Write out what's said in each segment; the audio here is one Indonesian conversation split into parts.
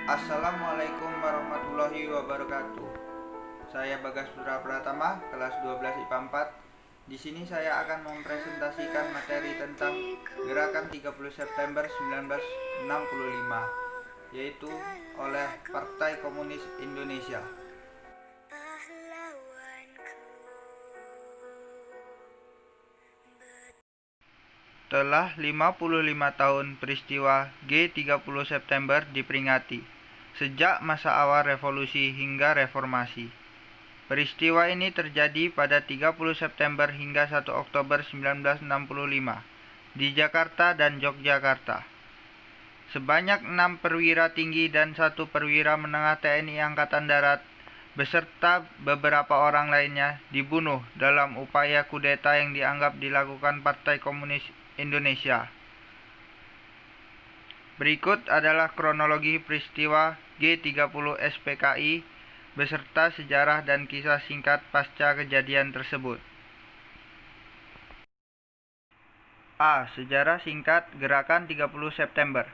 Assalamualaikum warahmatullahi wabarakatuh. Saya Bagas Putra Pratama, kelas 12 IPA 4. Di sini saya akan mempresentasikan materi tentang Gerakan 30 September 1965, yaitu oleh Partai Komunis Indonesia. Telah 55 tahun peristiwa G30 September diperingati, sejak masa awal revolusi hingga reformasi. Peristiwa ini terjadi pada 30 September hingga 1 Oktober 1965 di Jakarta dan Yogyakarta. Sebanyak 6 perwira tinggi dan 1 perwira menengah TNI Angkatan Darat beserta beberapa orang lainnya dibunuh dalam upaya kudeta yang dianggap dilakukan Partai Komunis Indonesia. Berikut adalah kronologi peristiwa G30 SPKI beserta sejarah dan kisah singkat pasca kejadian tersebut. A. Sejarah singkat Gerakan 30 September.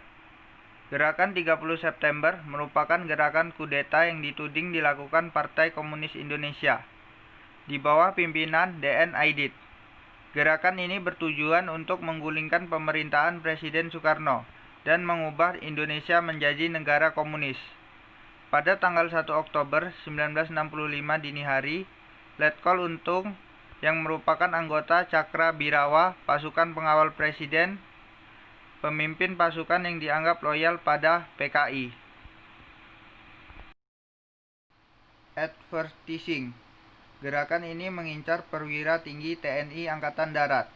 Gerakan 30 September merupakan gerakan kudeta yang dituding dilakukan Partai Komunis Indonesia di bawah pimpinan D.N. Aidit. Gerakan ini bertujuan untuk menggulingkan pemerintahan Presiden Soekarno dan mengubah Indonesia menjadi negara komunis. Pada tanggal 1 Oktober 1965 dini hari, Letkol Untung yang merupakan anggota Cakra Birawa, pasukan pengawal Presiden, pemimpin pasukan yang dianggap loyal pada PKI. Advertising. Gerakan ini mengincar perwira tinggi TNI Angkatan Darat.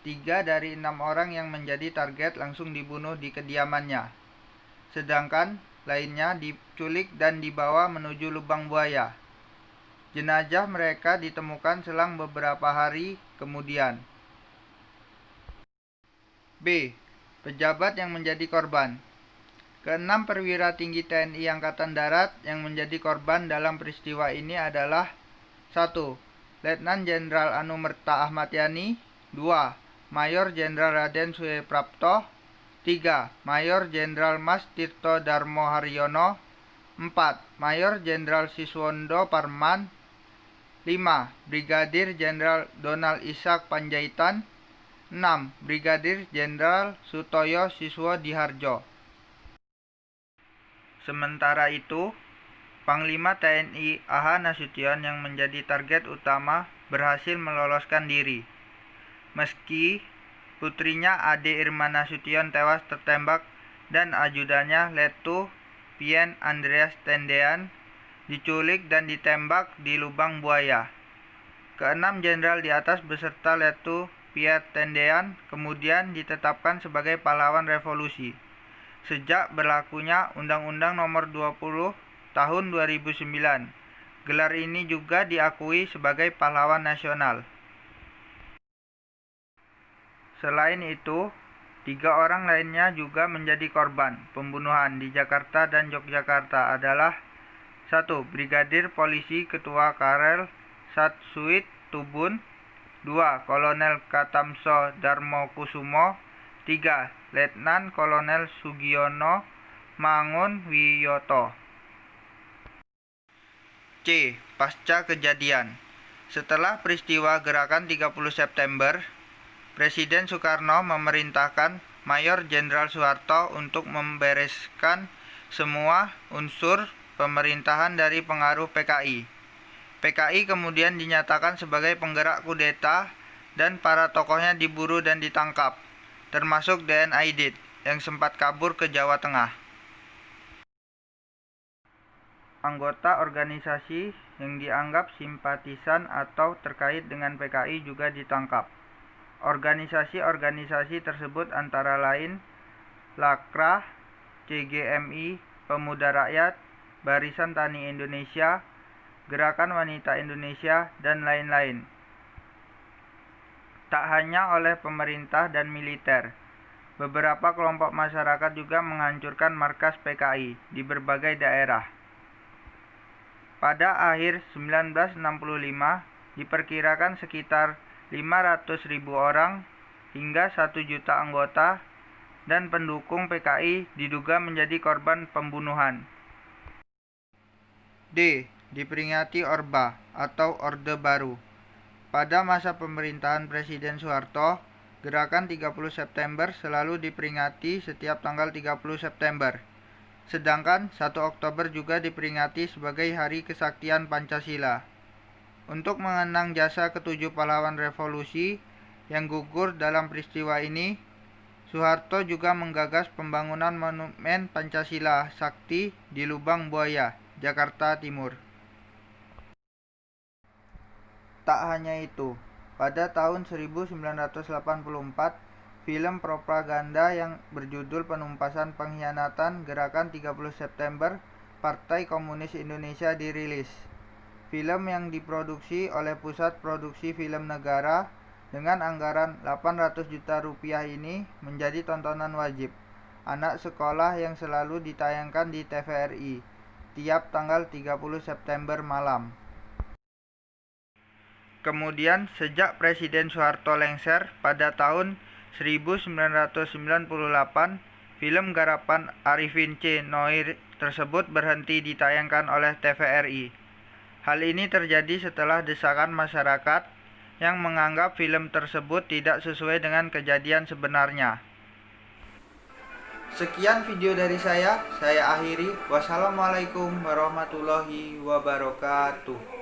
3 dari 6 orang yang menjadi target langsung dibunuh di kediamannya. Sedangkan lainnya diculik dan dibawa menuju lubang buaya. Jenazah mereka ditemukan selang beberapa hari kemudian. B. Pejabat yang menjadi korban. Keenam perwira tinggi TNI Angkatan Darat yang menjadi korban dalam peristiwa ini adalah 1. Letnan Jenderal Anumerta Ahmad Yani. 2. Mayor Jenderal Raden Sueprapto. 3. Mayor Jenderal Mas Tirto Darmo Haryono. 4. Mayor Jenderal Siswondo Parman. 5. Brigadir Jenderal Donald Ishak Panjaitan. 6. Brigadir Jenderal Sutoyo Siswo Diharjo. Sementara itu, Panglima TNI A.H. Nasution yang menjadi target utama berhasil meloloskan diri. Meski putrinya Ade Irma Nasution tewas tertembak dan ajudannya Letu Pien Andreas Tendean diculik dan ditembak di lubang buaya. Keenam jenderal di atas beserta Letu Pierre Tendean kemudian ditetapkan sebagai pahlawan revolusi sejak berlakunya Undang-Undang Nomor 20 Tahun 2009. Gelar ini juga diakui sebagai pahlawan nasional. Selain itu, 3 orang lainnya juga menjadi korban pembunuhan di Jakarta dan Yogyakarta adalah 1. Brigadir Polisi Ketua Karel Satsuit Tubun. 2. Kolonel Katamso Darmo Kusumo. 3. Letnan Kolonel Sugiono Mangun Wiyoto. C. Pasca kejadian. Setelah peristiwa Gerakan 30 September, Presiden Soekarno memerintahkan Mayor Jenderal Soeharto untuk membereskan semua unsur pemerintahan dari pengaruh PKI. PKI kemudian dinyatakan sebagai penggerak kudeta dan para tokohnya diburu dan ditangkap, termasuk D.N. Aidit yang sempat kabur ke Jawa Tengah. Anggota organisasi yang dianggap simpatisan atau terkait dengan PKI juga ditangkap. Organisasi-organisasi tersebut antara lain Lakra, CGMI, Pemuda Rakyat, Barisan Tani Indonesia, Gerakan Wanita Indonesia, dan lain-lain. Tak hanya oleh pemerintah dan militer, beberapa kelompok masyarakat juga menghancurkan markas PKI di berbagai daerah. Pada akhir 1965, diperkirakan sekitar 500.000 orang hingga 1 juta anggota dan pendukung PKI diduga menjadi korban pembunuhan. D. Diperingati Orba atau Orde Baru. Pada masa pemerintahan Presiden Soeharto, Gerakan 30 September selalu diperingati setiap tanggal 30 September. Sedangkan 1 Oktober juga diperingati sebagai Hari Kesaktian Pancasila. Untuk mengenang jasa ketujuh pahlawan revolusi yang gugur dalam peristiwa ini, Soeharto juga menggagas pembangunan Monumen Pancasila Sakti di Lubang Buaya, Jakarta Timur. Tak hanya itu, pada tahun 1984, film propaganda yang berjudul Penumpasan Pengkhianatan Gerakan 30 September Partai Komunis Indonesia dirilis. Film yang diproduksi oleh Pusat Produksi Film Negara dengan anggaran 800 juta rupiah ini menjadi tontonan wajib anak sekolah yang selalu ditayangkan di TVRI tiap tanggal 30 September malam. Kemudian sejak Presiden Soeharto lengser pada tahun 1998, film garapan Arifin C. Noir tersebut berhenti ditayangkan oleh TVRI. Hal ini terjadi setelah desakan masyarakat yang menganggap film tersebut tidak sesuai dengan kejadian sebenarnya. Sekian video dari saya akhiri. Wassalamualaikum warahmatullahi wabarakatuh.